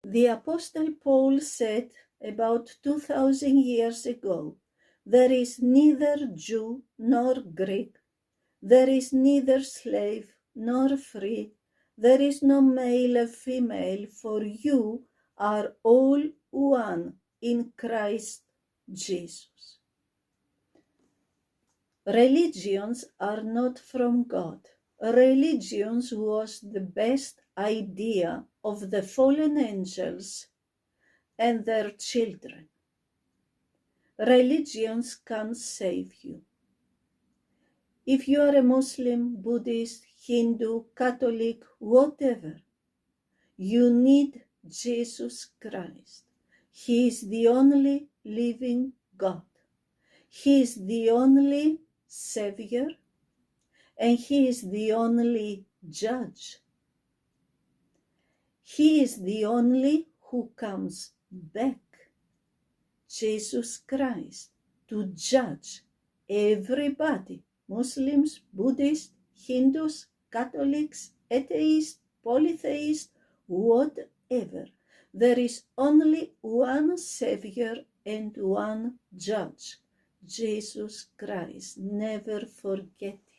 The Apostle Paul said about 2,000 years ago, "There is neither Jew nor Greek, there is neither slave nor free, there is no male or female, for you are all one in Christ Jesus." Religions are not from God. Religions was the best idea of the fallen angels and their children. Religions can't save you. If you are a Muslim, Buddhist, Hindu, Catholic, whatever, you need Jesus Christ. He is the only living God. He is the only Savior, and He is the only Judge. He is the only who comes back, Jesus Christ, to judge everybody, Muslims, Buddhists, Hindus, Catholics, atheists, polytheists, whatever. There is only one Savior and one Judge, Jesus Christ. Never forget Him.